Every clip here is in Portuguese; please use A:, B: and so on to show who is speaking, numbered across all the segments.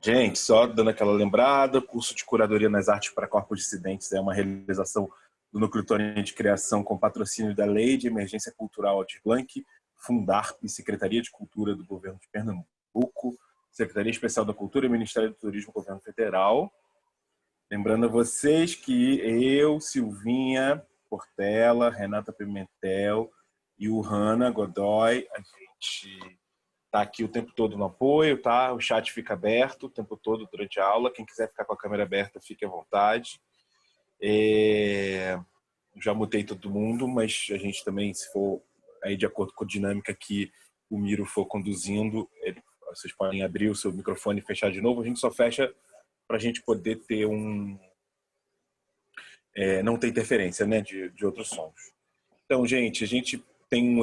A: Gente, só dando aquela lembrada, o curso de Curadoria nas Artes para Corpos Dissidentes é uma realização do Núcleo Torinho de Criação com patrocínio da Lei de Emergência Cultural Aldir Blanc, Fundarp e Secretaria de Cultura do Governo de Pernambuco, Secretaria Especial da Cultura e Ministério do Turismo, Governo Federal. Lembrando a vocês que eu, Silvinha Portela, Renata Pimentel e o Hanna Godoy, a gente tá aqui o tempo todo no apoio, tá? O chat fica aberto o tempo todo durante a aula. Quem quiser ficar com a câmera aberta, fique à vontade. Já mutei todo mundo, mas a gente também, se for aí de acordo com a dinâmica que o Miro for conduzindo, vocês podem abrir o seu microfone e fechar de novo. A gente só fecha para a gente poder ter não ter interferência, né, de outros sons. Então, gente, a gente tem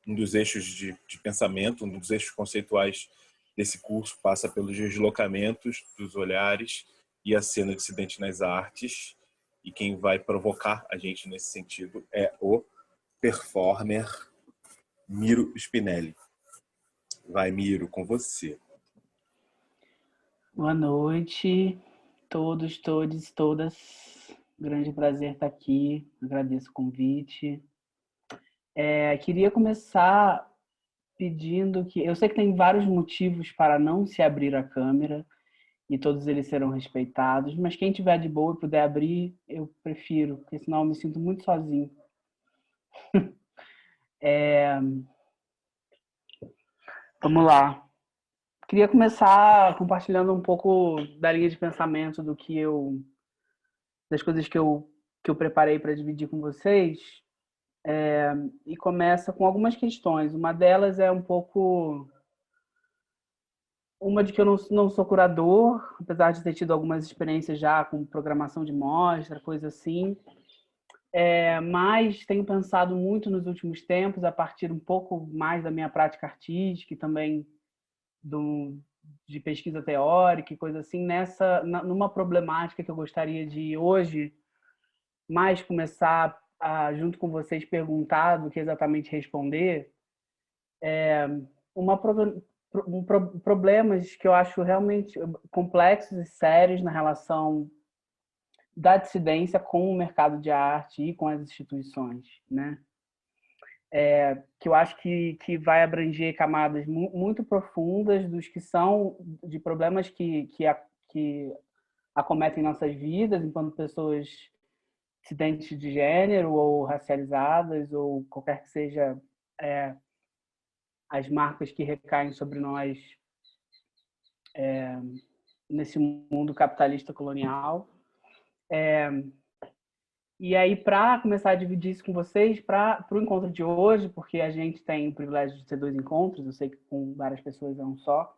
A: um dos eixos de pensamento, um dos eixos conceituais desse curso passa pelos deslocamentos dos olhares e a cena dissidente nas artes. E quem vai provocar a gente nesse sentido é o performer Miro Spinelli. Vai, Miro, com você.
B: Boa noite, todos, todes, todas. Grande prazer estar aqui. Agradeço o convite. Queria começar pedindo que... Eu sei que tem vários motivos para não se abrir a câmera e todos eles serão respeitados, mas quem tiver de boa e puder abrir, eu prefiro, porque senão eu me sinto muito sozinho. Vamos lá. Queria começar compartilhando um pouco da linha de pensamento das coisas que eu preparei para dividir com vocês. E começa com algumas questões. Uma delas é um pouco uma de que eu não sou curador, apesar de ter tido algumas experiências já com programação de mostra, coisa assim. Mas tenho pensado muito nos últimos tempos, a partir um pouco mais da minha prática artística e também de pesquisa teórica e coisa assim, numa problemática que eu gostaria de hoje mais começar a, junto com vocês, perguntar do que exatamente responder, problemas que eu acho realmente complexos e sérios na relação da dissidência com o mercado de arte e com as instituições, né? Que eu acho que vai abranger camadas muito profundas dos que são de problemas que acometem nossas vidas enquanto pessoas dissidentes de gênero ou racializadas ou qualquer que seja as marcas que recaem sobre nós nesse mundo capitalista colonial. E aí, para começar a dividir isso com vocês, para o encontro de hoje, porque a gente tem o privilégio de ter 2 encontros, eu sei que com várias pessoas é um só,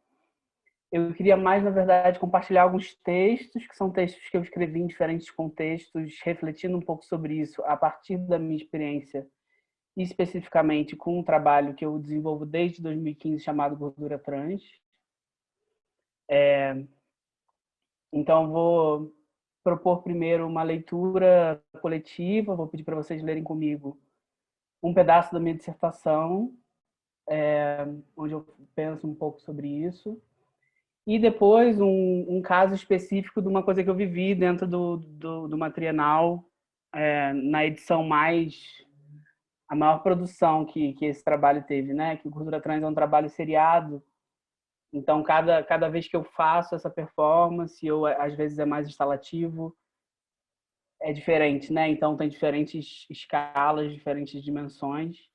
B: eu queria mais, na verdade, compartilhar alguns textos, que são textos que eu escrevi em diferentes contextos, refletindo um pouco sobre isso a partir da minha experiência, e especificamente com um trabalho que eu desenvolvo desde 2015, chamado Gordura Trans. Então, vou propor primeiro uma leitura coletiva, vou pedir para vocês lerem comigo um pedaço da minha dissertação, onde eu penso um pouco sobre isso, e depois um caso específico de uma coisa que eu vivi dentro do uma trienal, na edição a maior produção que esse trabalho teve, né? Que o Gordura Trans é um trabalho seriado, então cada vez que eu faço essa performance, às vezes é mais instalativo, é diferente, né? Então tem diferentes escalas, diferentes dimensões.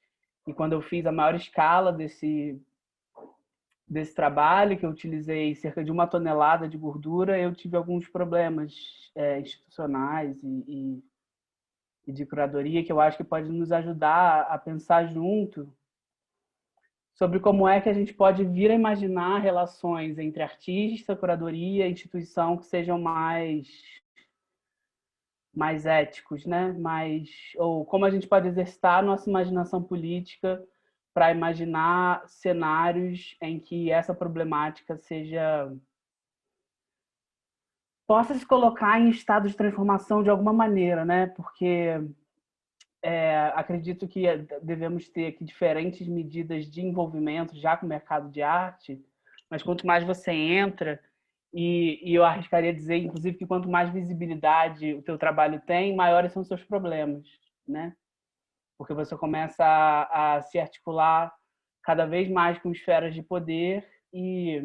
B: E quando eu fiz a maior escala desse trabalho, que eu utilizei cerca de 1 tonelada de gordura, eu tive alguns problemas institucionais e de curadoria que eu acho que pode nos ajudar a pensar junto sobre como é que a gente pode vir a imaginar relações entre artista, curadoria e instituição que sejam mais éticos, né? Ou como a gente pode exercitar a nossa imaginação política para imaginar cenários em que essa problemática possa se colocar em estado de transformação de alguma maneira, né? Porque acredito que devemos ter aqui diferentes medidas de envolvimento já com o mercado de arte mas quanto mais você entra, e eu arriscaria dizer, inclusive, que quanto mais visibilidade o teu trabalho tem, maiores são os seus problemas, né? Porque você começa a se articular cada vez mais com esferas de poder e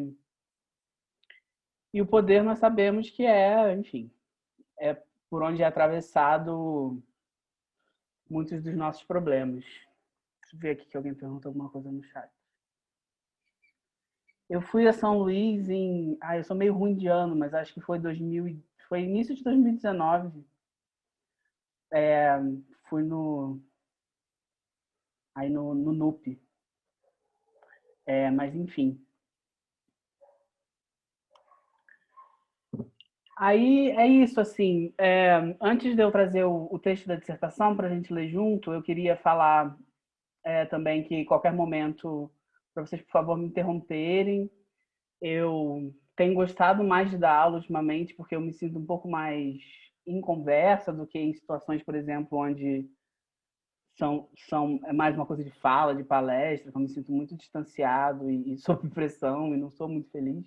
B: o poder nós sabemos que enfim, é por onde é atravessado muitos dos nossos problemas. Deixa eu ver aqui que alguém perguntou alguma coisa no chat. Eu fui a São Luís eu sou meio ruim de ano, mas acho que foi foi início de 2019. Fui aí no NUP. Mas enfim. Aí é isso, assim. Antes de eu trazer o texto da dissertação para a gente ler junto, eu queria falar também que, em qualquer momento, para vocês, por favor, me interromperem. Eu tenho gostado mais de dar aula ultimamente, porque eu me sinto um pouco mais em conversa do que em situações, por exemplo, onde é mais uma coisa de fala, de palestra, que eu me sinto muito distanciado e sob pressão e não sou muito feliz.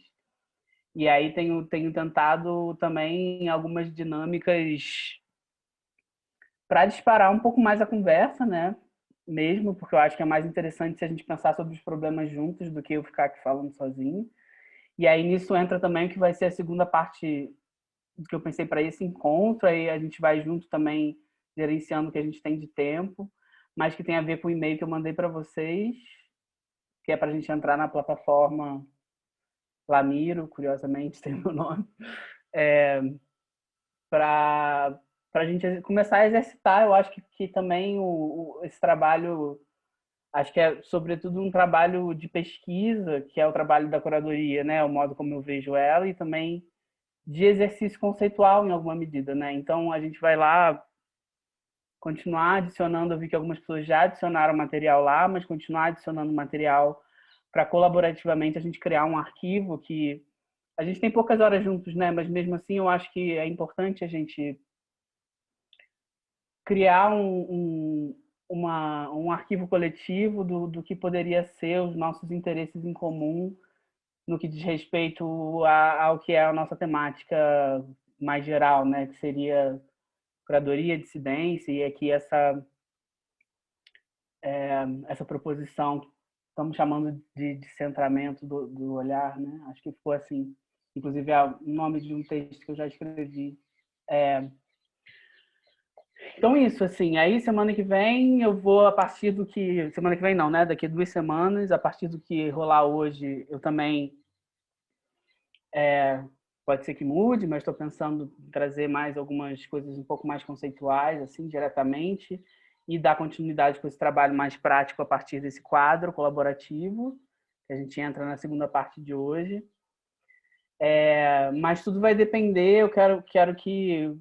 B: E aí tenho tentado também algumas dinâmicas para disparar um pouco mais a conversa, né? Mesmo, porque eu acho que é mais interessante se a gente pensar sobre os problemas juntos do que eu ficar aqui falando sozinho. E aí nisso entra também o que vai ser a segunda parte do que eu pensei para esse encontro. Aí a gente vai junto também gerenciando o que a gente tem de tempo, mas que tem a ver com o e-mail que eu mandei para vocês, que é para a gente entrar na plataforma Lamiro, curiosamente tem meu nome, para a gente começar a exercitar. Eu acho que também esse trabalho, acho que é sobretudo um trabalho de pesquisa, que é o trabalho da curadoria, né? O modo como eu vejo ela, e também de exercício conceitual em alguma medida, né? Então a gente vai lá continuar adicionando. Eu vi que algumas pessoas já adicionaram material lá, mas continuar adicionando material para colaborativamente a gente criar um arquivo que a gente tem poucas horas juntos, né? Mas mesmo assim eu acho que é importante a gente criar um arquivo coletivo do que poderia ser os nossos interesses em comum no que diz respeito ao que é a nossa temática mais geral, né? Que seria curadoria, dissidência, e aqui essa proposição que estamos chamando de centramento do olhar, né? Acho que ficou assim. Inclusive, é o nome de um texto que eu já escrevi. Então, isso, assim. Aí, semana que vem, eu vou, a partir do que... Semana que vem não, né? Daqui a 2 semanas, a partir do que rolar hoje, eu também... pode ser que mude, mas estou pensando em trazer mais algumas coisas um pouco mais conceituais, assim, diretamente, e dar continuidade com esse trabalho mais prático a partir desse quadro colaborativo, que a gente entra na segunda parte de hoje. Mas tudo vai depender. Eu quero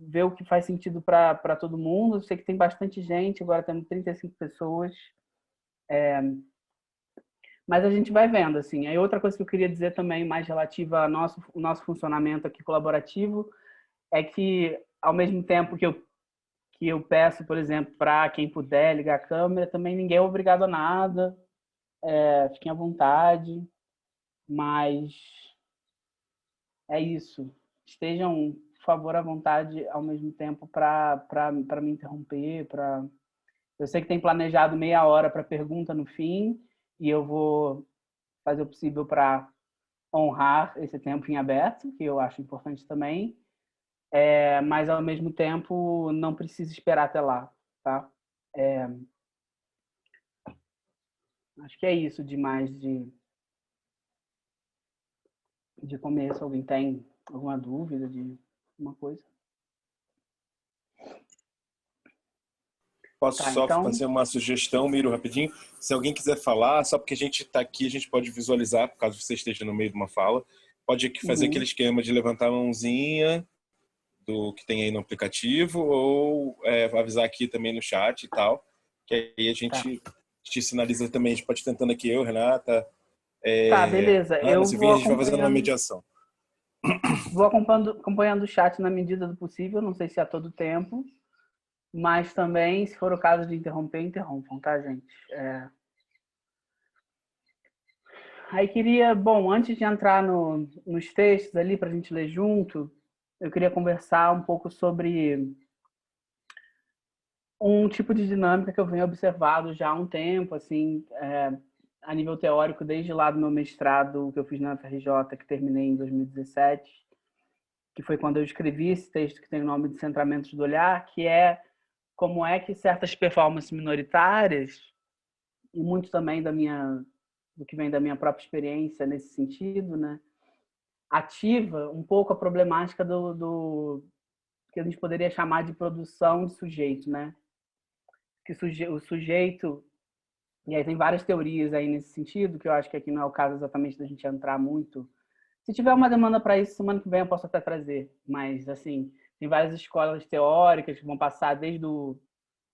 B: ver o que faz sentido para todo mundo. Eu sei que tem bastante gente, agora temos 35 pessoas, mas a gente vai vendo, assim. Aí outra coisa que eu queria dizer também, mais relativa ao nosso funcionamento aqui colaborativo, é que, ao mesmo tempo que eu peço, por exemplo, para quem puder ligar a câmera, também ninguém é obrigado a nada, fiquem à vontade, mas é isso. Estejam, por favor, à vontade ao mesmo tempo para me interromper. Eu sei que tem planejado meia hora para pergunta no fim, e eu vou fazer o possível para honrar esse tempo em aberto, que eu acho importante também, mas ao mesmo tempo não precisa esperar até lá, tá? Acho que é isso demais de começo. Alguém tem alguma dúvida de alguma coisa?
A: Posso
B: Tá,
A: só
B: então...
A: fazer uma sugestão, Miro, rapidinho? Se alguém quiser falar, só porque a gente está aqui, a gente pode visualizar, por caso você esteja no meio de uma fala, pode aqui fazer aquele
B: Uhum.
A: esquema de levantar a mãozinha do que tem aí no aplicativo, ou avisar aqui também no chat e tal, que aí a
B: Tá.
A: gente te sinaliza também. A gente pode ir tentando aqui, eu, Renata,
B: Tá, beleza.
A: Ana,
B: Eu
A: Silvinha, a gente vai fazendo uma mediação.
B: vou acompanhando o chat na medida do possível, não sei se a todo tempo, mas também, se for o caso de interromper, interrompam, tá, gente? Aí queria, bom, antes de entrar nos textos ali para a gente ler junto, eu queria conversar um pouco sobre um tipo de dinâmica que eu venho observado já há um tempo, assim, a nível teórico, desde lá do meu mestrado que eu fiz na FRJ, que terminei em 2017, que foi quando eu escrevi esse texto que tem o nome de Centramentos do Olhar, que é como é que certas performances minoritárias, e muito também do que vem da minha própria experiência nesse sentido, né, ativa um pouco a problemática do que a gente poderia chamar de produção de sujeito, né? Que o sujeito, e aí tem várias teorias aí nesse sentido, que eu acho que aqui não é o caso exatamente da gente entrar muito. Se tiver uma demanda para isso, semana que vem eu posso até trazer, mas assim, tem várias escolas teóricas que vão passar desde do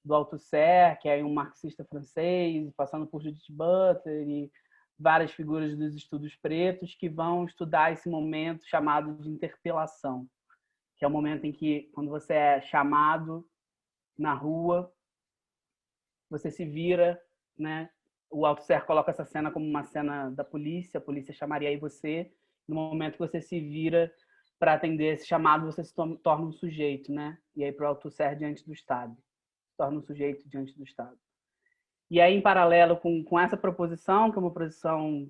B: Althusser, que é um marxista francês, passando por Judith Butler e várias figuras dos estudos pretos que vão estudar esse momento chamado de interpelação, que é o momento em que, quando você é chamado na rua, você se vira, né? O Althusser coloca essa cena como uma cena da polícia, a polícia chamaria aí você. No momento que você se vira para atender esse chamado, você se torna um sujeito, né? E aí, para o Althusser, diante do Estado. Se torna um sujeito diante do Estado. E aí, em paralelo com essa proposição, que é uma proposição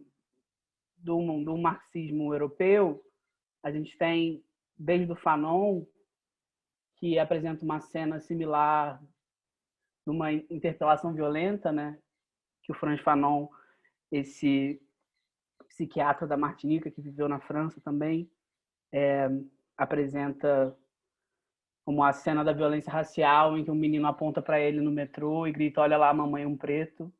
B: do marxismo europeu, a gente tem, desde o Fanon, que apresenta uma cena similar de uma interpelação violenta, né? Que o Frantz Fanon, esse psiquiatra da Martinica, que viveu na França também, apresenta como a cena da violência racial, em que um menino aponta para ele no metrô e grita: "Olha lá, mamãe, um preto".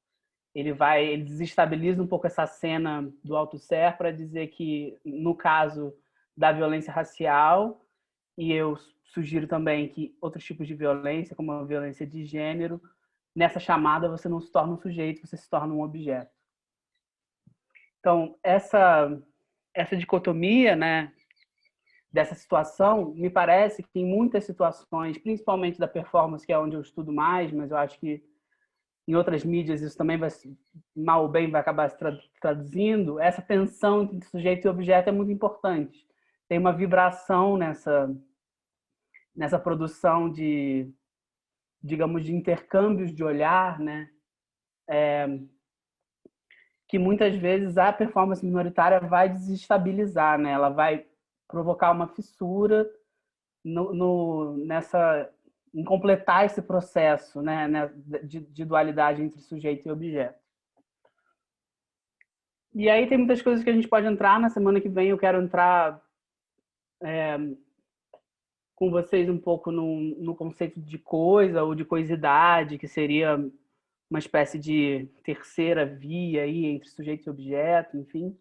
B: Ele desestabiliza um pouco essa cena do Althusser para dizer que, no caso da violência racial, e eu sugiro também que outros tipos de violência, como a violência de gênero, nessa chamada você não se torna um sujeito, você se torna um objeto. Então, essa dicotomia, né, dessa situação, me parece que em muitas situações, principalmente da performance, que é onde eu estudo mais, mas eu acho que em outras mídias isso também vai, mal ou bem, vai acabar se traduzindo, essa tensão entre sujeito e objeto é muito importante. Tem uma vibração nessa produção de, digamos, de intercâmbios de olhar, né? Que muitas vezes a performance minoritária vai desestabilizar, né? Ela vai provocar uma fissura nessa em completar esse processo, né, de dualidade entre sujeito e objeto. E aí tem muitas coisas que a gente pode entrar. Na semana que vem eu quero entrar com vocês um pouco no conceito de coisa ou de coisidade, que seria uma espécie de terceira via aí entre sujeito e objeto, enfim.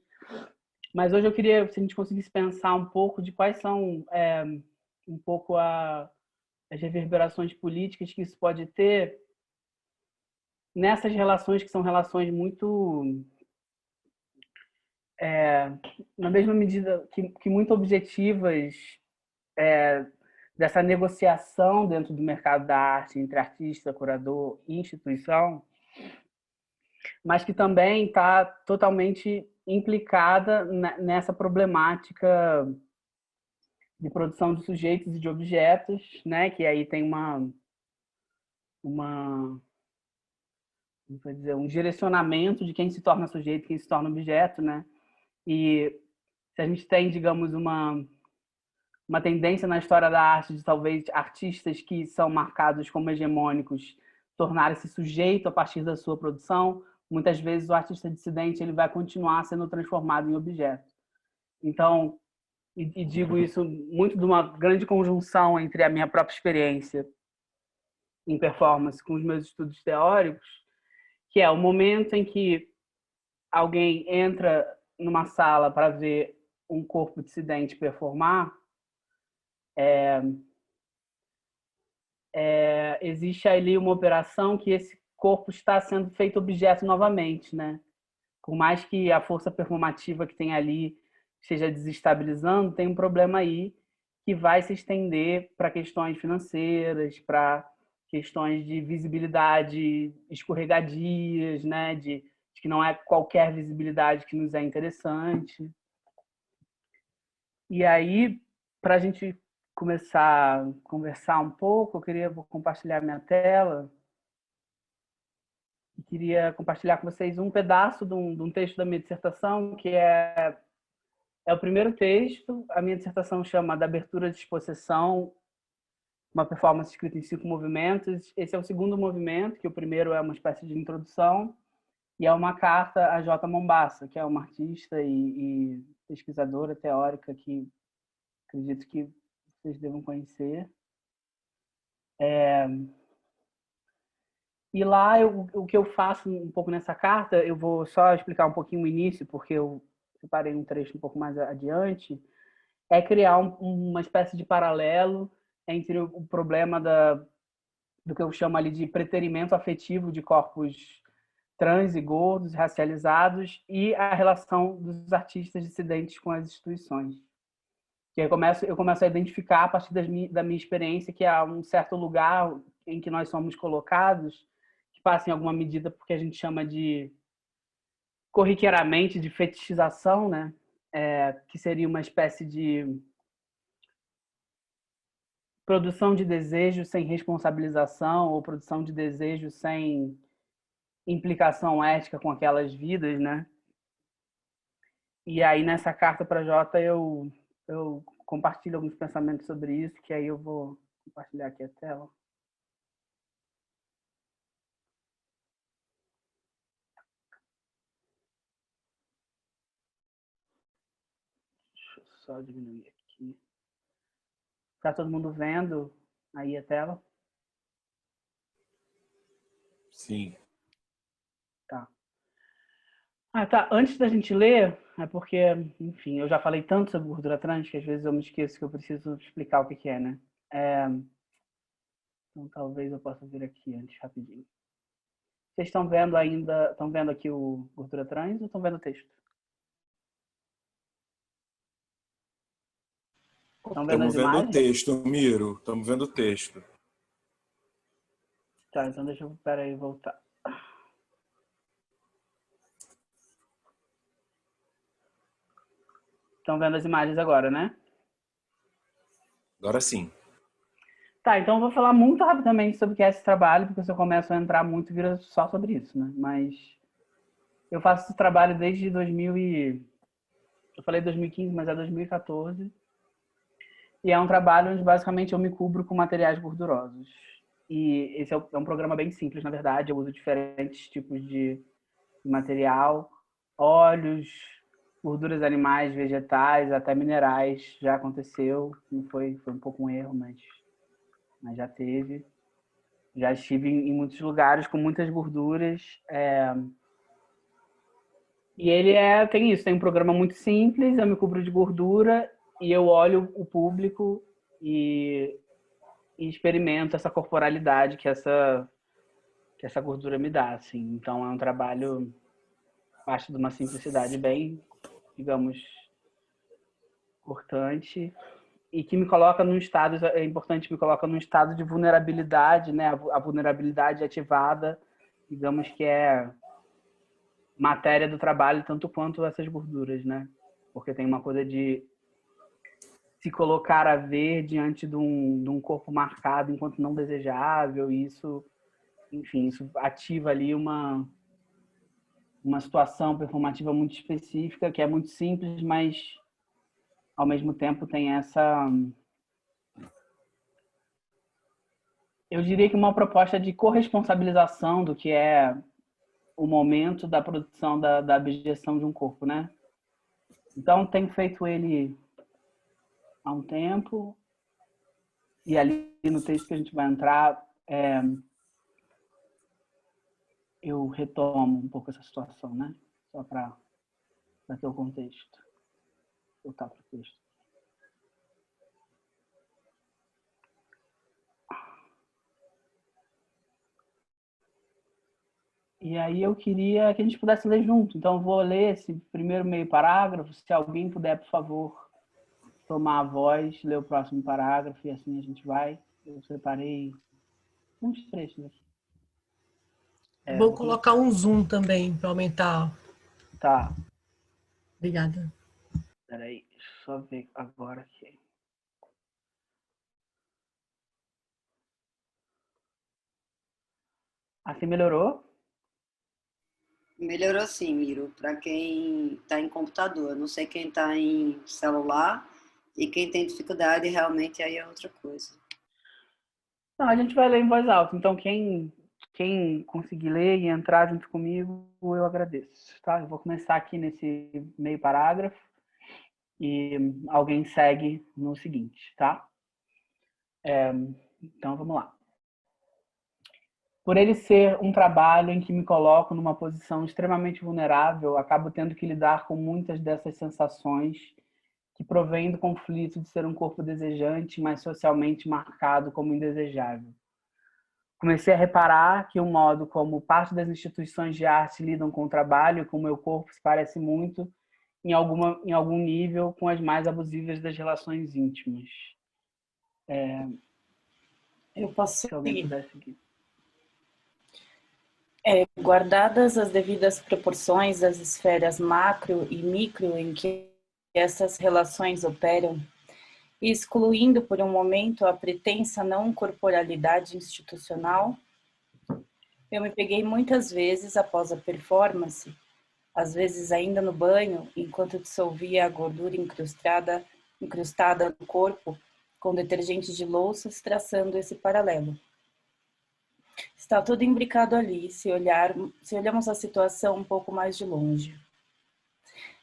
B: Mas hoje eu queria, se a gente conseguisse pensar um pouco de quais são um pouco as reverberações políticas que isso pode ter nessas relações que são relações muito, na mesma medida que muito objetivas, dessa negociação dentro do mercado da arte entre artista, curador e instituição, mas que também está totalmente implicada nessa problemática de produção de sujeitos e de objetos, né? Que aí tem vou dizer, um direcionamento de quem se torna sujeito, quem se torna objeto, né? E se a gente tem, digamos, uma tendência na história da arte de talvez artistas que são marcados como hegemônicos tornarem-se sujeito a partir da sua produção, muitas vezes o artista dissidente ele vai continuar sendo transformado em objeto. Então, e digo isso muito de uma grande conjunção entre a minha própria experiência em performance com os meus estudos teóricos, que é o momento em que alguém entra numa sala para ver um corpo dissidente performar, existe ali uma operação que esse corpo está sendo feito objeto novamente, né? Por mais que a força performativa que tem ali esteja desestabilizando, tem um problema aí que vai se estender para questões financeiras, para questões de visibilidade escorregadias, né? De que não é qualquer visibilidade que nos é interessante. E aí, para a gente começar a conversar um pouco, vou compartilhar minha tela e queria compartilhar com vocês um pedaço de um texto da minha dissertação, que é o primeiro texto. A minha dissertação chama Da Abertura de Exposição, uma performance escrita em 5 movimentos. Esse é o segundo movimento, que o primeiro é uma espécie de introdução, e é uma carta a J. Mombassa, que é uma artista e pesquisadora teórica que acredito que vocês devam conhecer. E lá, o que eu faço um pouco nessa carta, eu vou só explicar um pouquinho o início, porque eu separei um trecho um pouco mais adiante, é criar uma espécie de paralelo entre o problema do que eu chamo ali de preterimento afetivo de corpos trans e gordos, racializados, e a relação dos artistas dissidentes com as instituições. Que eu começo a identificar, a partir da minha experiência, que há um certo lugar em que nós somos colocados, que passa em alguma medida porque a gente chama de, corriqueiramente, de fetichização, né? Que seria uma espécie de produção de desejo sem responsabilização, ou produção de desejo sem implicação ética com aquelas vidas, né? E aí, nessa carta para Jota, eu compartilho alguns pensamentos sobre isso, que aí eu vou compartilhar aqui a tela. Deixa eu só diminuir aqui. Tá todo mundo vendo aí a tela?
A: Sim.
B: Tá. Tá. Antes da gente ler, é porque, enfim, eu já falei tanto sobre gordura trans que às vezes eu me esqueço que eu preciso explicar o que é, né? Então, talvez eu possa vir aqui antes, rapidinho. Vocês estão vendo ainda, estão vendo aqui o gordura trans ou estão vendo o texto? Estão vendo as
A: Estamos vendo o
B: imagens?
A: texto, Miro. Estamos vendo o texto.
B: Tá, então deixa eu, peraí, voltar. Estão vendo as imagens agora, né?
A: Agora sim.
B: Tá, então eu vou falar muito rapidamente sobre o que é esse trabalho, porque se eu começo a entrar muito, vira só sobre isso, né? Mas eu faço esse trabalho desde 2000 e... Eu falei 2015, mas é 2014. E é um trabalho onde basicamente eu me cubro com materiais gordurosos. E esse é um programa bem simples, na verdade. Eu uso diferentes tipos de material, óleos, gorduras animais, vegetais, até minerais. Já aconteceu, não foi um pouco um erro, mas já teve. Já estive em muitos lugares com muitas gorduras. E ele tem isso, tem um programa muito simples, eu me cubro de gordura e eu olho o público e experimento essa corporalidade que essa gordura me dá, assim. Então é um trabalho parte de uma simplicidade bem, digamos, importante e que me coloca num estado, é importante, me coloca num estado de vulnerabilidade, né? A vulnerabilidade ativada, digamos que é matéria do trabalho tanto quanto essas gorduras, né? Porque tem uma coisa de se colocar a ver diante de um corpo marcado enquanto não desejável, e isso, enfim, isso ativa ali uma situação performativa muito específica, que é muito simples, mas ao mesmo tempo tem essa, eu diria que uma proposta de corresponsabilização do que é o momento da produção da abjeção de um corpo, né? Então, tenho feito ele há um tempo, e ali no texto que a gente vai entrar, eu retomo um pouco essa situação, né? Só para ter o contexto. Vou voltar para o texto. E aí eu queria que a gente pudesse ler junto. Então, eu vou ler esse primeiro meio parágrafo. Se alguém puder, por favor, tomar a voz, ler o próximo parágrafo, e assim a gente vai. Eu separei uns trechos aqui.
C: Vou colocar um zoom também para aumentar.
B: Tá.
C: Obrigada.
B: Peraí, deixa eu só ver agora aqui. Assim melhorou?
D: Melhorou sim, Miro, para quem está em computador. Não sei quem está em celular e quem tem dificuldade, realmente aí é outra coisa.
B: Não, a gente vai ler em voz alta. Então, quem conseguir ler e entrar junto comigo, eu agradeço. Tá? Eu vou começar aqui nesse meio parágrafo e alguém segue no seguinte, tá? Então, vamos lá. Por ele ser um trabalho em que me coloco numa posição extremamente vulnerável, acabo tendo que lidar com muitas dessas sensações que provêm do conflito de ser um corpo desejante, mas socialmente marcado como indesejável. Comecei a reparar que o modo como parte das instituições de arte lidam com o trabalho e com o meu corpo se parece muito, em algum nível, com as mais abusivas das relações íntimas.
E: Eu posso
B: Se alguém
E: seguir.
B: puder seguir.
E: Guardadas as devidas proporções das esferas macro e micro em que essas relações operam, e excluindo por um momento a pretensa não corporalidade institucional, eu me peguei muitas vezes após a performance, às vezes ainda no banho, enquanto dissolvia a gordura incrustada no corpo com detergente de louças, traçando esse paralelo. Está tudo imbricado ali, se olhamos a situação um pouco mais de longe.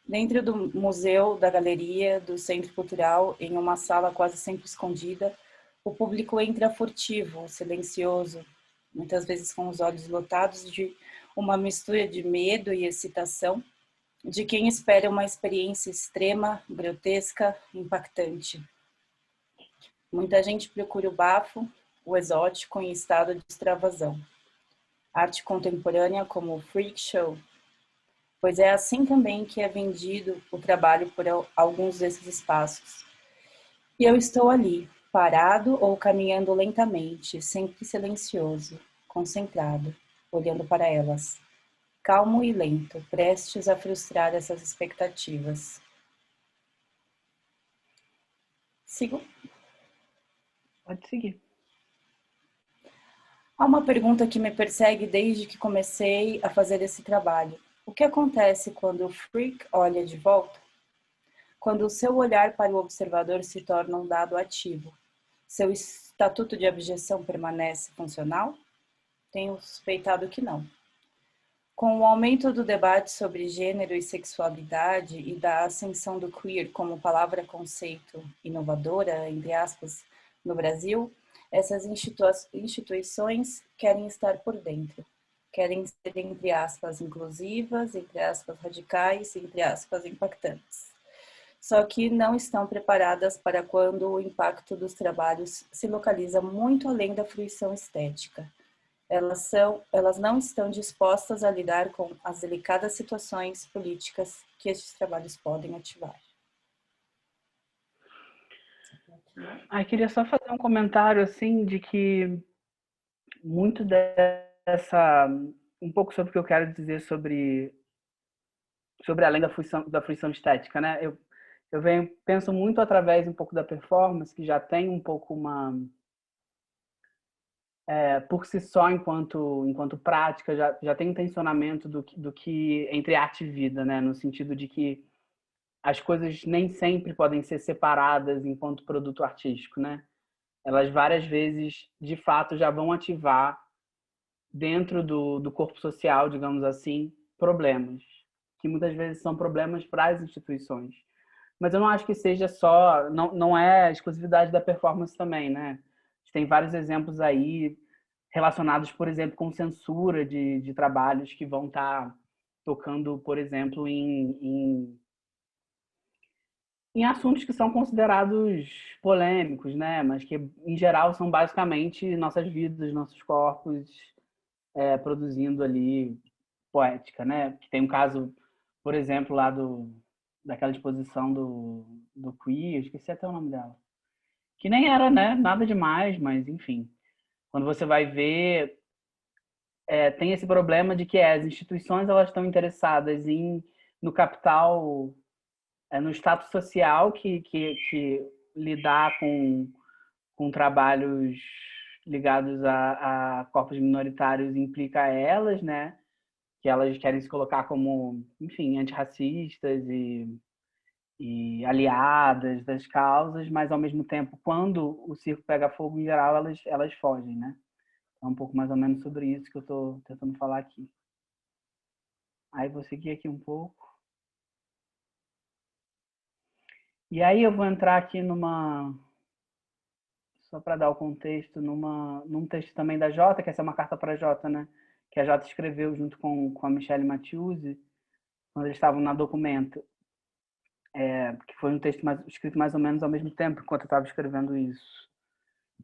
E: Dentro do museu, da galeria, do centro cultural, em uma sala quase sempre escondida, o público entra furtivo, silencioso, muitas vezes com os olhos lotados de uma mistura de medo e excitação, de quem espera uma experiência extrema, grotesca, impactante. Muita gente procura o bafo, o exótico em estado de extravasão. Arte contemporânea como freak show, pois é assim também que é vendido o trabalho por alguns desses espaços. E eu estou ali, parado ou caminhando lentamente, sempre silencioso, concentrado, olhando para elas, calmo e lento, prestes a frustrar essas expectativas. Sigo?
B: Pode seguir.
E: Há uma pergunta que me persegue desde que comecei a fazer esse trabalho. O que acontece quando o freak olha de volta? Quando o seu olhar para o observador se torna um dado ativo, seu estatuto de abjeção permanece funcional? Tenho suspeitado que não. Com o aumento do debate sobre gênero e sexualidade e da ascensão do queer como palavra-conceito inovadora, entre aspas, no Brasil, essas instituições querem estar por dentro. Querem ser, entre aspas, inclusivas, entre aspas, radicais, entre aspas, impactantes. Só que não estão preparadas para quando o impacto dos trabalhos se localiza muito além da fruição estética. Elas não estão dispostas a lidar com as delicadas situações políticas que estes trabalhos podem ativar.
B: Queria só fazer um comentário assim de que muito um pouco sobre o que eu quero dizer sobre além da fruição estética, né? Penso muito através um pouco da performance, que já tem um pouco por si só, enquanto prática, já tem um tensionamento do que entre arte e vida, né? No sentido de que as coisas nem sempre podem ser separadas enquanto produto artístico, né? Elas várias vezes, de fato, já vão ativar dentro do corpo social, digamos assim, problemas, que muitas vezes são problemas para as instituições. Mas eu não acho que seja só, não é exclusividade da performance também, né? A gente tem vários exemplos aí relacionados, por exemplo, com censura de trabalhos que vão estar tocando, por exemplo, em assuntos que são considerados polêmicos, né? Mas que, em geral, são basicamente nossas vidas, nossos corpos produzindo ali poética, né? Que tem um caso, por exemplo, lá daquela exposição do Queer, esqueci até o nome dela, que nem era, né, nada demais, mas enfim, quando você vai ver tem esse problema de que as instituições elas estão interessadas no capital, no status social que lidar com trabalhos ligados a corpos minoritários implica a elas, né? Que elas querem se colocar como, enfim, antirracistas e aliadas das causas, mas ao mesmo tempo, quando o circo pega fogo, em geral, elas fogem, né? É um pouco mais ou menos sobre isso que eu estou tentando falar aqui. Aí vou seguir aqui um pouco. E aí eu vou entrar aqui só para dar o contexto, num texto também da Jota, que essa é uma carta para a Jota, né? Que a Jota escreveu junto com a Michelle Mathieusi, quando eles estavam na Documenta. Que foi um texto escrito mais ou menos ao mesmo tempo, enquanto eu estava escrevendo isso.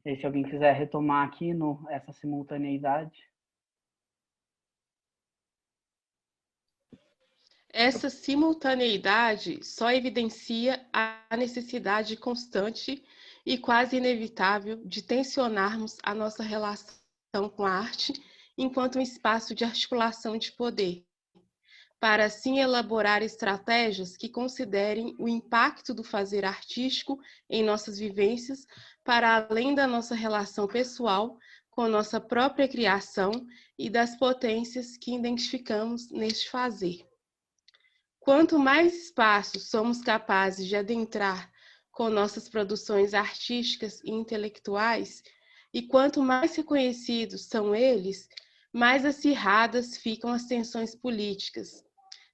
B: E aí, se alguém quiser retomar aqui essa simultaneidade.
F: Essa simultaneidade só evidencia a necessidade constante e quase inevitável de tensionarmos a nossa relação com a arte enquanto um espaço de articulação de poder, para assim elaborar estratégias que considerem o impacto do fazer artístico em nossas vivências para além da nossa relação pessoal com nossa própria criação e das potências que identificamos neste fazer. Quanto mais espaços somos capazes de adentrar com nossas produções artísticas e intelectuais, e quanto mais reconhecidos são eles, mais acirradas ficam as tensões políticas,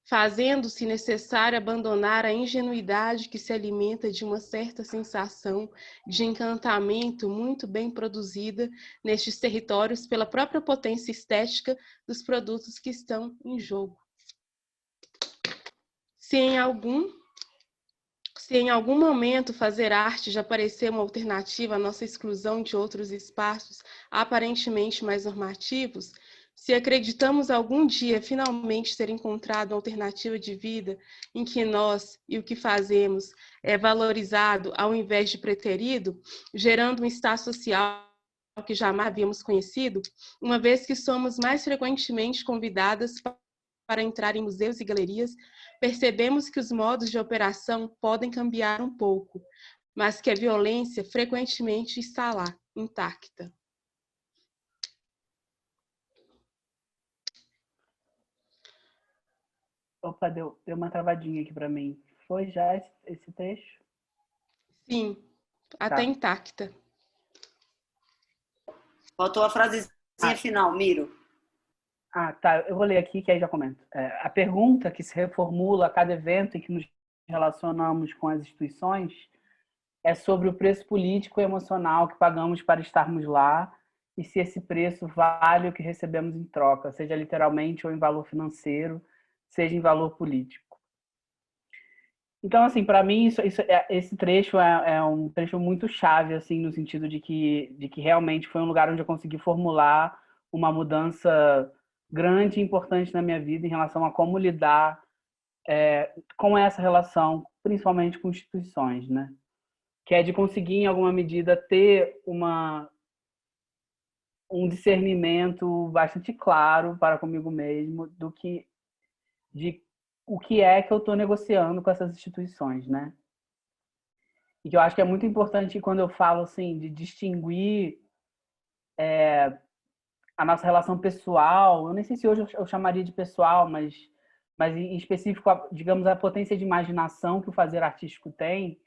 F: fazendo-se necessário abandonar a ingenuidade que se alimenta de uma certa sensação de encantamento muito bem produzida nestes territórios pela própria potência estética dos produtos que estão em jogo. Se em algum momento fazer arte já parecer uma alternativa à nossa exclusão de outros espaços aparentemente mais normativos, se acreditamos algum dia finalmente ter encontrado uma alternativa de vida em que nós e o que fazemos é valorizado ao invés de preterido, gerando um estado social que jamais havíamos conhecido, uma vez que somos mais frequentemente convidadas para entrar em museus e galerias, percebemos que os modos de operação podem cambiar um pouco, mas que a violência frequentemente está lá, intacta.
B: Opa, deu uma travadinha aqui para mim. Foi já esse trecho?
F: Sim, até intacta.
D: Faltou a frasezinha final, Miro.
B: Tá. Eu vou ler aqui, que aí já comento. A pergunta que se reformula a cada evento em que nos relacionamos com as instituições é sobre o preço político e emocional que pagamos para estarmos lá e se esse preço vale o que recebemos em troca, seja literalmente ou em valor financeiro, seja em valor político. Então, assim, para mim, esse trecho é um trecho muito chave, assim, no sentido de que realmente foi um lugar onde eu consegui formular uma mudança grande e importante na minha vida em relação a como lidar com essa relação, principalmente com instituições, né? Que é de conseguir, em alguma medida, ter um discernimento bastante claro para comigo mesmo de o que é que eu estou negociando com essas instituições, né? E que eu acho que é muito importante quando eu falo assim de distinguir a nossa relação pessoal. Eu nem sei se hoje eu chamaria de pessoal, mas em específico, digamos, a potência de imaginação que o fazer artístico tem,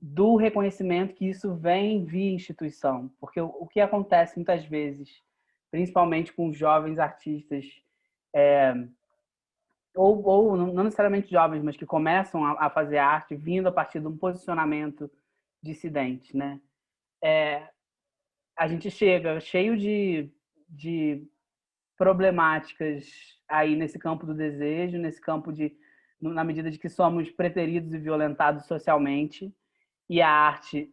B: do reconhecimento que isso vem via instituição. Porque o que acontece muitas vezes, principalmente com os jovens artistas, ou não necessariamente jovens, mas que começam a fazer arte vindo a partir de um posicionamento dissidente, né? A gente chega cheio de problemáticas aí nesse campo do desejo, nesse campo na medida de que somos preteridos e violentados socialmente, e a arte,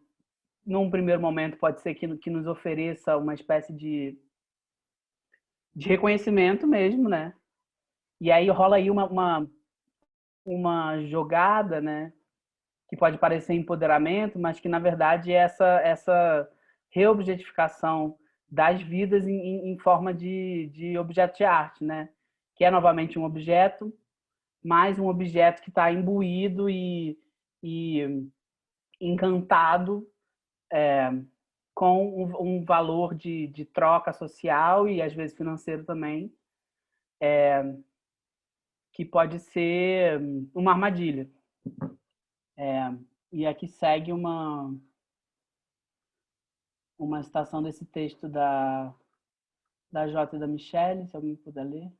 B: num primeiro momento, pode ser que nos ofereça uma espécie de reconhecimento mesmo, né? E aí rola aí uma jogada, né? Que pode parecer empoderamento, mas que, na verdade, é essa reobjetificação das vidas em forma de objeto de arte, né? Que é novamente um objeto, mais um objeto que está imbuído e encantado com um valor de troca social e às vezes financeiro também, que pode ser uma armadilha. E aqui segue uma citação desse texto da Jota e da Michele, se alguém puder ler.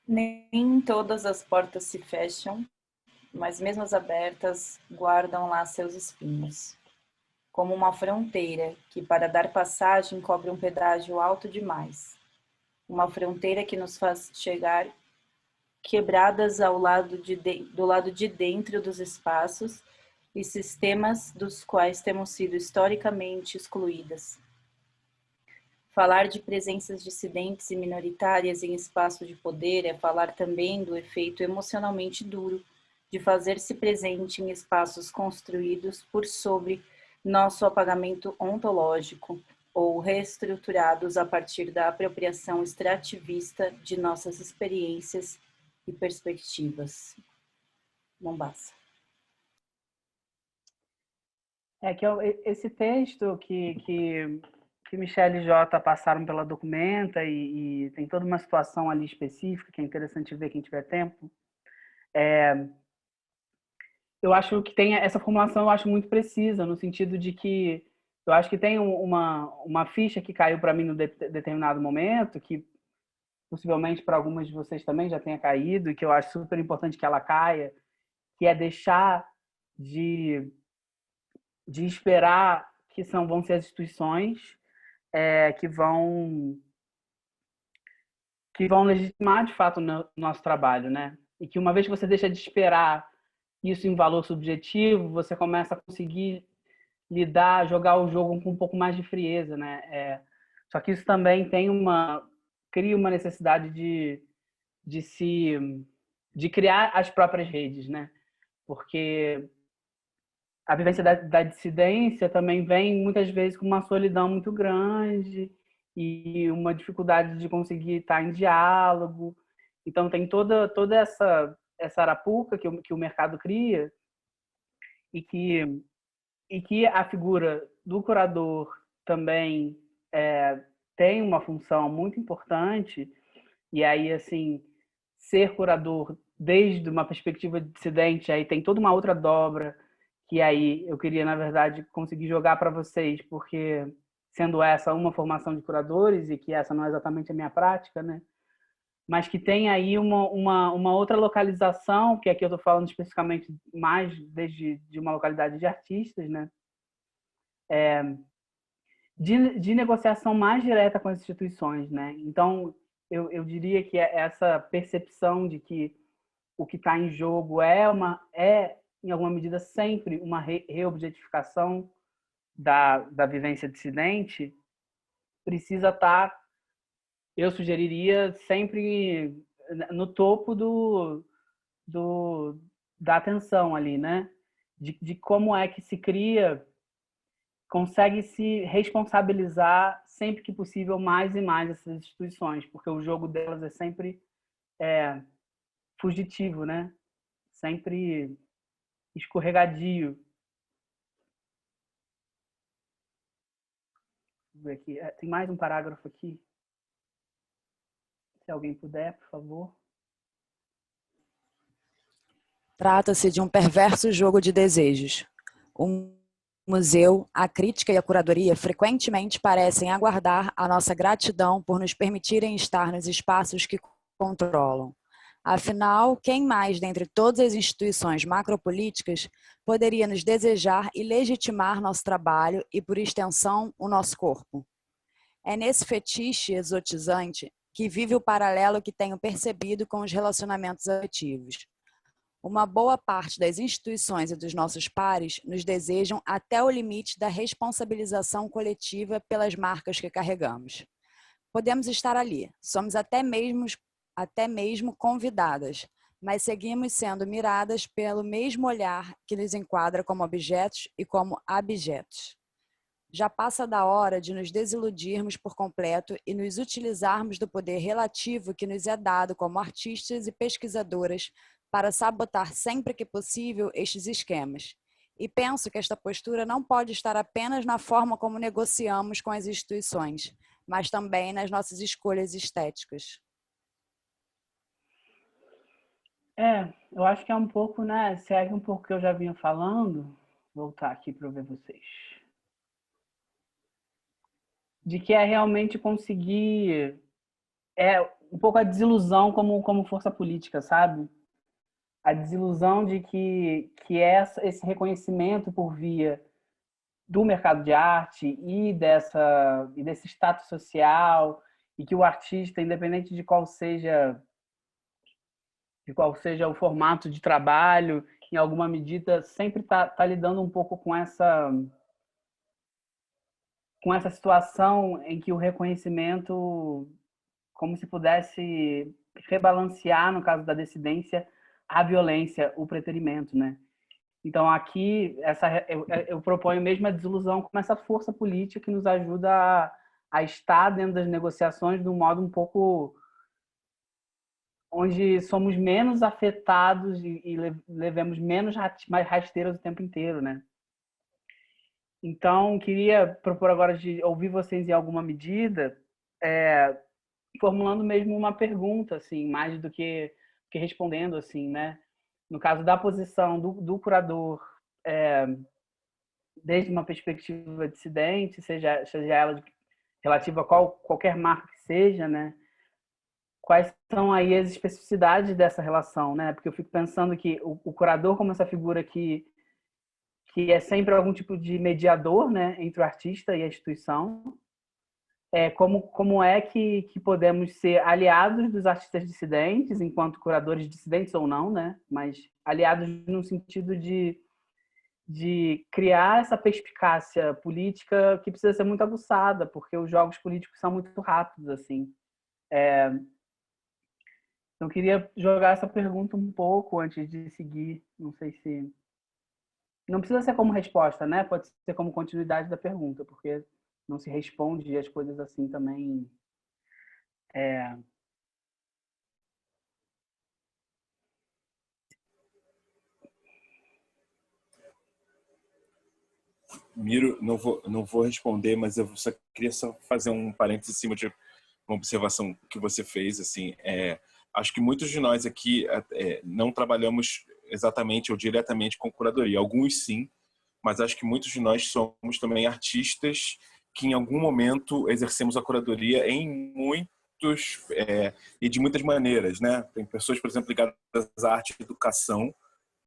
E: Nem todas as portas se fecham, mas mesmo as abertas guardam lá seus espinhos. Como uma fronteira que, para dar passagem, cobre um pedágio alto demais. Uma fronteira que nos faz chegar quebradas do lado de dentro dos espaços e sistemas dos quais temos sido historicamente excluídas. Falar de presenças dissidentes e minoritárias em espaço de poder é falar também do efeito emocionalmente duro de fazer-se presente em espaços construídos por sobre nosso apagamento ontológico ou reestruturados a partir da apropriação extrativista de nossas experiências e perspectivas. Mombasa.
B: Esse texto que Michele e Jota passaram pela Documenta e tem toda uma situação ali específica que é interessante ver quem tiver tempo. Eu acho que tem essa formulação, eu acho muito precisa, no sentido de que eu acho que tem uma ficha que caiu para mim num determinado momento, que possivelmente para algumas de vocês também já tenha caído, e que eu acho super importante que ela caia, que é deixar de esperar que vão ser as instituições que vão legitimar de fato o nosso trabalho, né? E que uma vez que você deixa de esperar isso em valor subjetivo, você começa a conseguir jogar o jogo com um pouco mais de frieza, né? Só que isso também cria uma necessidade de criar as próprias redes, né? Porque a vivência da dissidência também vem muitas vezes com uma solidão muito grande e uma dificuldade de conseguir estar em diálogo. Então tem toda essa arapuca que o mercado cria e que a figura do curador também tem uma função muito importante. E aí, assim, ser curador desde uma perspectiva dissidente, aí tem toda uma outra dobra que aí eu queria, na verdade, conseguir jogar para vocês, porque sendo essa uma formação de curadores e que essa não é exatamente a minha prática, né? Mas que tem aí uma outra localização, que aqui eu estou falando especificamente mais desde de uma localidade de artistas, né? De negociação mais direta com as instituições, né? Então, eu diria que essa percepção de que o que está em jogo em alguma medida, sempre uma reobjetificação da vivência dissidente, precisa estar, eu sugeriria, sempre no topo da atenção ali, né? De como é que se consegue se responsabilizar sempre que possível mais e mais essas instituições, porque o jogo delas é sempre fugitivo, né? Sempre escorregadio. Vou ver aqui. Tem mais um parágrafo aqui. Se alguém puder, por favor.
G: Trata-se de um perverso jogo de desejos. O museu, a crítica e a curadoria frequentemente parecem aguardar a nossa gratidão por nos permitirem estar nos espaços que controlam. Afinal, quem mais dentre todas as instituições macropolíticas poderia nos desejar e legitimar nosso trabalho e, por extensão, o nosso corpo? É nesse fetiche exotizante que vive o paralelo que tenho percebido com os relacionamentos afetivos. Uma boa parte das instituições e dos nossos pares nos desejam até o limite da responsabilização coletiva pelas marcas que carregamos. Podemos estar ali, somos até mesmo convidadas, mas seguimos sendo miradas pelo mesmo olhar que nos enquadra como objetos e como abjetos. Já passa da hora de nos desiludirmos por completo e nos utilizarmos do poder relativo que nos é dado como artistas e pesquisadoras para sabotar sempre que possível estes esquemas. E penso que esta postura não pode estar apenas na forma como negociamos com as instituições, mas também nas nossas escolhas estéticas.
B: Eu acho que é um pouco, né? Segue um pouco o que eu já vinha falando. Vou voltar aqui para eu ver vocês. De que é realmente conseguir um pouco a desilusão como força política, sabe? A desilusão de que esse reconhecimento por via do mercado de arte e desse status social, e que o artista, independente de qual seja o formato de trabalho, em alguma medida, sempre tá lidando um pouco com essa situação em que o reconhecimento, como se pudesse rebalancear, no caso da dissidência, a violência, o preterimento, né? Então, aqui, eu proponho mesmo a desilusão como essa força política que nos ajuda a estar dentro das negociações de um modo um pouco onde somos menos afetados e levemos menos rasteiras o tempo inteiro, né? Então, queria propor agora de ouvir vocês em alguma medida, formulando mesmo uma pergunta, assim, mais do que respondendo, assim, né? No caso da posição do curador, desde uma perspectiva dissidente, seja ela relativa a qualquer marca que seja, né? Quais são aí as especificidades dessa relação, né? Porque eu fico pensando que o curador como essa figura que é sempre algum tipo de mediador, né, entre o artista e a instituição, como é que podemos ser aliados dos artistas dissidentes, enquanto curadores dissidentes ou não, né? Mas aliados no sentido de criar essa perspicácia política que precisa ser muito aguçada, porque os jogos políticos são muito rápidos, assim. Então, eu queria jogar essa pergunta um pouco antes de seguir. Não sei se... Não precisa ser como resposta, né? Pode ser como continuidade da pergunta, porque não se responde as coisas assim também.
A: Miro, não vou responder, mas eu só queria fazer um parênteses em cima de uma observação que você fez. Assim, acho que muitos de nós aqui não trabalhamos exatamente ou diretamente com curadoria. Alguns sim, mas acho que muitos de nós somos também artistas que em algum momento exercemos a curadoria em muitos e de muitas maneiras, né? Tem pessoas, por exemplo, ligadas à arte e educação,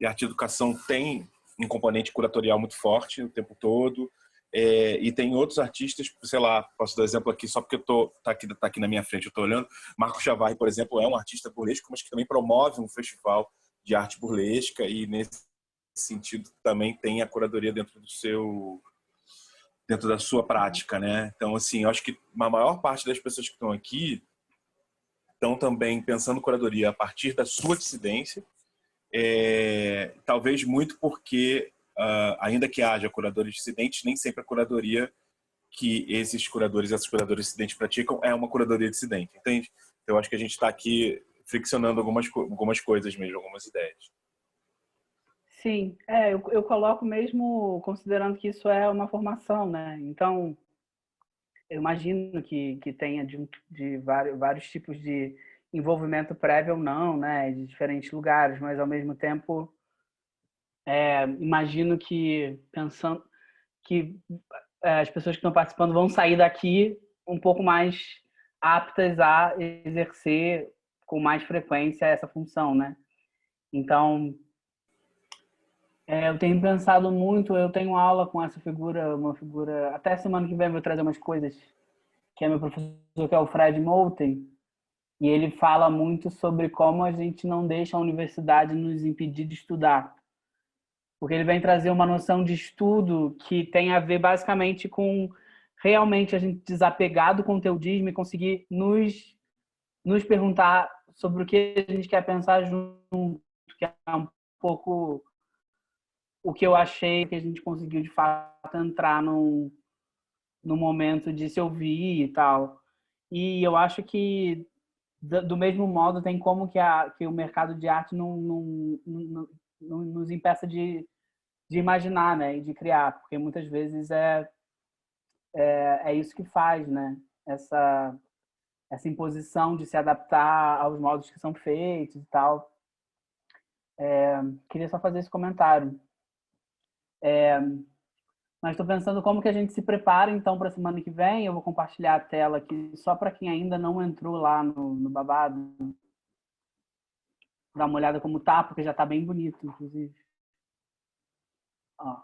A: e a arte e educação tem um componente curatorial muito forte o tempo todo, e tem outros artistas, sei lá, posso dar exemplo aqui só porque tá aqui na minha frente, eu estou olhando. Marco Chavarri, por exemplo, é um artista burlesco, mas que também promove um festival de arte burlesca, e nesse sentido também tem a curadoria dentro da sua prática, né? Então, assim, eu acho que a maior parte das pessoas que estão aqui estão também pensando curadoria a partir da sua dissidência, talvez muito porque, ainda que haja curadores dissidentes, nem sempre a curadoria que esses curadores e essas curadoras dissidentes praticam é uma curadoria dissidente, entende? Então, eu acho que a gente está aqui friccionando algumas coisas mesmo, algumas ideias.
B: Sim, eu coloco mesmo considerando que isso é uma formação, né? Então, eu imagino que tenha de vários tipos de envolvimento prévio ou não, né? De diferentes lugares, mas ao mesmo tempo imagino que pensando que as pessoas que estão participando vão sair daqui um pouco mais aptas a exercer com mais frequência essa função, né? Então, eu tenho pensado muito, eu tenho aula com essa figura, uma figura... Até semana que vem eu vou trazer umas coisas, que é meu professor, que é o Fred Moulton, e ele fala muito sobre como a gente não deixa a universidade nos impedir de estudar. Porque ele vem trazer uma noção de estudo que tem a ver basicamente com realmente a gente desapegar do conteudismo e conseguir nos perguntar sobre o que a gente quer pensar junto, que é um pouco o que eu achei que a gente conseguiu, de fato, entrar no momento de se ouvir e tal. E eu acho que, do mesmo modo, tem como que o mercado de arte não nos impeça de imaginar, né, e de criar, porque muitas vezes é isso que faz, né, essa imposição de se adaptar aos modos que são feitos e tal. Queria só fazer esse comentário. Mas estou pensando como que a gente se prepara, então, para a semana que vem. Eu vou compartilhar a tela aqui, só para quem ainda não entrou lá no Babado. Dar uma olhada como tá, porque já está bem bonito, inclusive. Ó.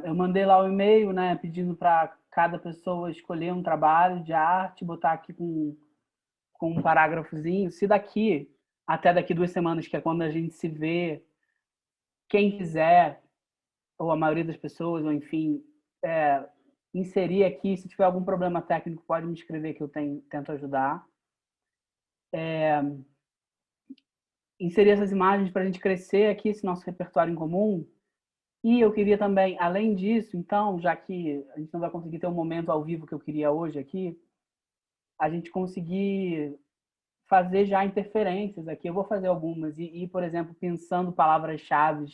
B: Eu mandei lá o e-mail, né, pedindo para cada pessoa escolher um trabalho de arte, botar aqui com um parágrafozinho. Se até daqui 2 semanas, que é quando a gente se vê, quem quiser, ou a maioria das pessoas, ou enfim, inserir aqui. Se tiver algum problema técnico, pode me escrever que eu tento ajudar. Inserir essas imagens para a gente crescer aqui esse nosso repertório em comum. E eu queria também, além disso, então, já que a gente não vai conseguir ter um momento ao vivo que eu queria hoje aqui, a gente conseguir fazer já interferências aqui. Eu vou fazer algumas e por exemplo, pensando palavras-chave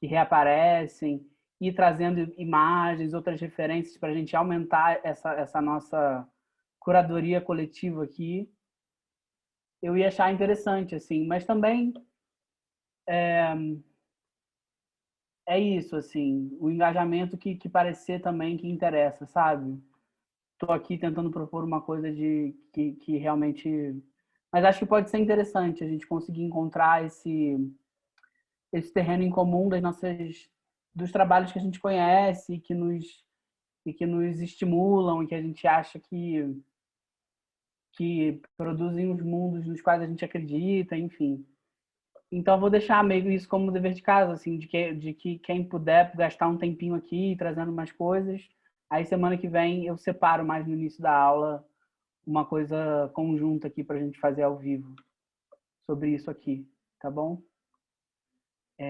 B: que reaparecem e trazendo imagens, outras referências para a gente aumentar essa nossa curadoria coletiva aqui. Eu ia achar interessante, assim, mas também é isso, assim, o engajamento que parecer também que interessa, sabe? Estou aqui tentando propor uma coisa que realmente... Mas acho que pode ser interessante a gente conseguir encontrar esse terreno em comum dos trabalhos que a gente conhece e que nos estimulam e que a gente acha que produzem os mundos nos quais a gente acredita, enfim. Então, vou deixar meio isso como dever de casa, assim, de que quem puder gastar um tempinho aqui, trazendo mais coisas. Aí, semana que vem, eu separo mais no início da aula uma coisa conjunta aqui para a gente fazer ao vivo sobre isso aqui, tá bom?